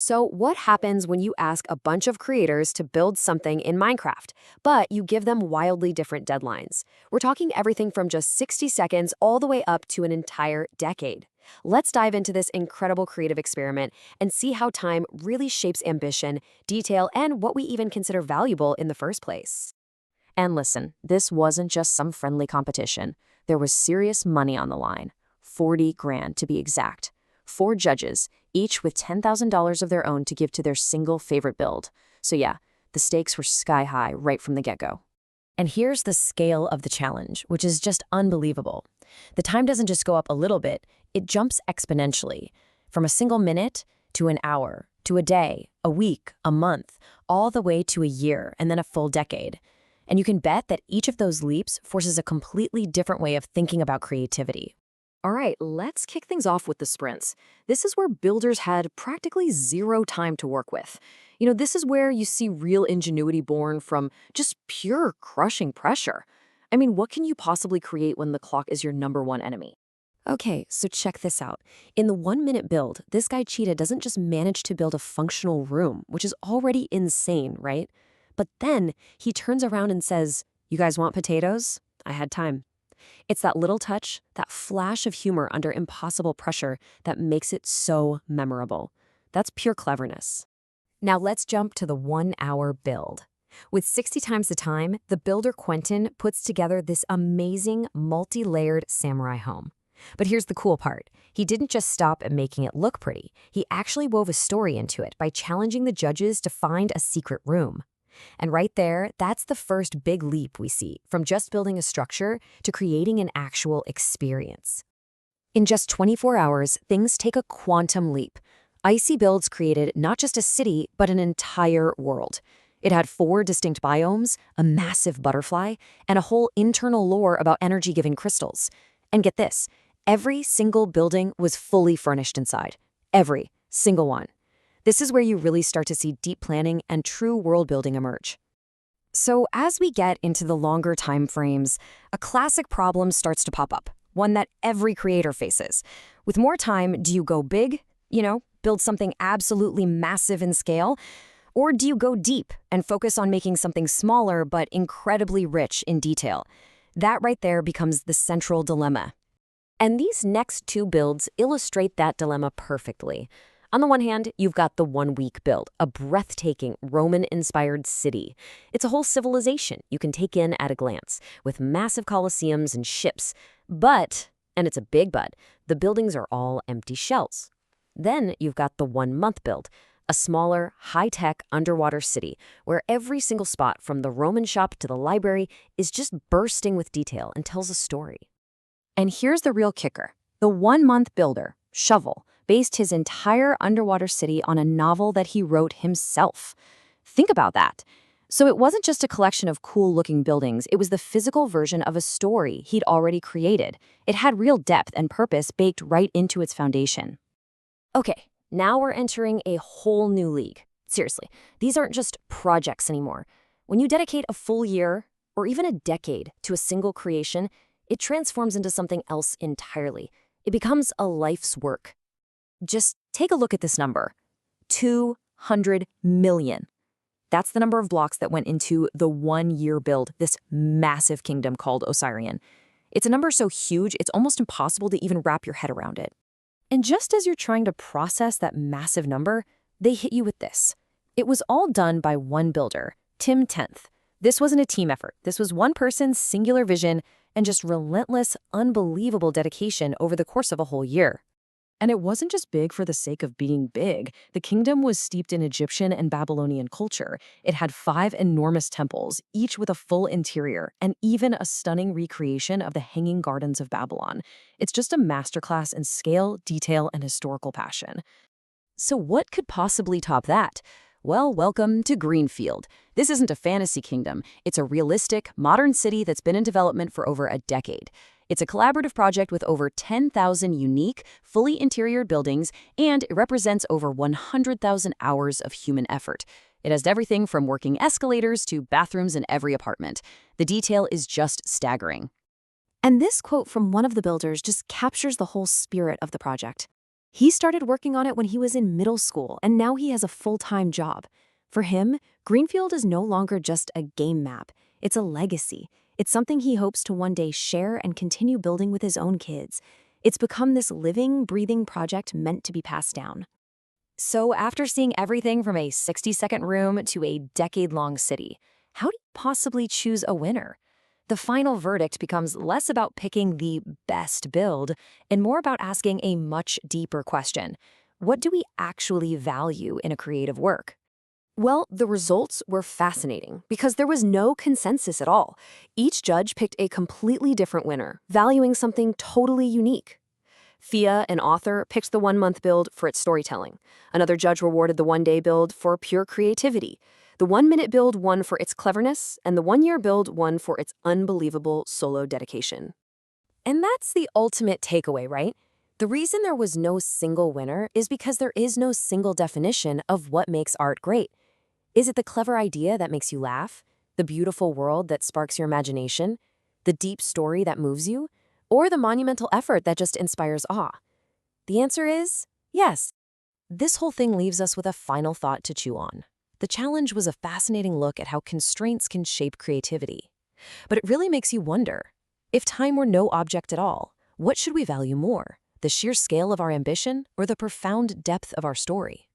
So, what happens when you ask a bunch of creators to build something in Minecraft, but you give them wildly different deadlines? We're talking everything from just 60 seconds all the way up to an entire decade. Let's dive into this incredible creative experiment and see how time really shapes ambition, detail, and what we even consider valuable in the first place. And listen, this wasn't just some friendly competition. There was serious money on the line. 40 grand to be exact. Four judges, each with $10,000 of their own to give to their single favorite build. So yeah, the stakes were sky high right from the get-go. And here's the scale of the challenge, which is just unbelievable. The time doesn't just go up a little bit, it jumps exponentially. From a single minute to an hour, to a day, a week, a month, all the way to a year, and then a full decade. And you can bet that each of those leaps forces a completely different way of thinking about creativity. All right, let's kick things off with the sprints. This is where builders had practically zero time to work with. This is where you see real ingenuity born from just pure crushing pressure. I mean, what can you possibly create when the clock is your number one enemy? Okay, so check this out. In the 1 minute build, this guy Cheetah doesn't just manage to build a functional room, which is already insane, right? But then he turns around and says, "You guys want potatoes? I had time." It's that little touch, that flash of humor under impossible pressure that makes it so memorable. That's pure cleverness. Now let's jump to the 1 hour build. With 60 times the time, the builder Quentin puts together this amazing multi-layered samurai home. But here's the cool part. He didn't just stop at making it look pretty. He actually wove a story into it by challenging the judges to find a secret room. And right there, that's the first big leap we see, from just building a structure to creating an actual experience. In just 24 hours, things take a quantum leap. Icy Builds created not just a city, but an entire world. It had 4 distinct biomes, a massive butterfly, and a whole internal lore about energy-giving crystals. And get this, every single building was fully furnished inside. Every single one. This is where you really start to see deep planning and true world building emerge. So as we get into the longer time frames, a classic problem starts to pop up, one that every creator faces. With more time, do you go big, build something absolutely massive in scale? Or do you go deep and focus on making something smaller but incredibly rich in detail? That right there becomes the central dilemma. And these next 2 builds illustrate that dilemma perfectly. On the one hand, you've got the 1 week build, a breathtaking Roman-inspired city. It's a whole civilization you can take in at a glance, with massive colosseums and ships. But, and it's a big but, the buildings are all empty shells. Then you've got the 1 month build, a smaller, high-tech underwater city where every single spot from the Roman shop to the library is just bursting with detail and tells a story. And here's the real kicker. The 1 month builder, Shovel, based his entire underwater city on a novel that he wrote himself. Think about that. So it wasn't just a collection of cool-looking buildings, it was the physical version of a story he'd already created. It had real depth and purpose baked right into its foundation. Okay, now we're entering a whole new league. Seriously, these aren't just projects anymore. When you dedicate a full year, or even a decade, to a single creation, it transforms into something else entirely. It becomes a life's work. Just take a look at this number. 200 million. That's the number of blocks that went into the 1 year build, this massive kingdom called Osirian. It's a number so huge, it's almost impossible to even wrap your head around it. And just as you're trying to process that massive number, they hit you with this. It was all done by one builder, Tim Tenth. This wasn't a team effort. This was one person's singular vision and just relentless, unbelievable dedication over the course of a whole year. And it wasn't just big for the sake of being big. The kingdom was steeped in Egyptian and Babylonian culture. It had 5 enormous temples, each with a full interior, and even a stunning recreation of the Hanging Gardens of Babylon. It's just a masterclass in scale, detail, and historical passion. So what could possibly top that? Well, welcome to Greenfield. This isn't a fantasy kingdom. It's a realistic, modern city that's been in development for over a decade. It's a collaborative project with over 10,000 unique, fully interiored buildings, and it represents over 100,000 hours of human effort. It has everything from working escalators to bathrooms in every apartment. The detail is just staggering. And this quote from one of the builders just captures the whole spirit of the project. He started working on it when he was in middle school, and now he has a full-time job. For him, Greenfield is no longer just a game map. It's a legacy. It's something he hopes to one day share and continue building with his own kids. It's become this living, breathing project meant to be passed down. So after seeing everything from a 60-second room to a decade-long city, how do you possibly choose a winner? The final verdict becomes less about picking the best build and more about asking a much deeper question. What do we actually value in a creative work? Well, the results were fascinating because there was no consensus at all. Each judge picked a completely different winner, valuing something totally unique. Thea, an author, picked the one-month build for its storytelling. Another judge rewarded the one-day build for pure creativity. The one-minute build won for its cleverness, and the one-year build won for its unbelievable solo dedication. And that's the ultimate takeaway, right? The reason there was no single winner is because there is no single definition of what makes art great. Is it the clever idea that makes you laugh? The beautiful world that sparks your imagination? The deep story that moves you? Or the monumental effort that just inspires awe? The answer is yes. This whole thing leaves us with a final thought to chew on. The challenge was a fascinating look at how constraints can shape creativity. But it really makes you wonder, if time were no object at all, what should we value more? The sheer scale of our ambition or the profound depth of our story?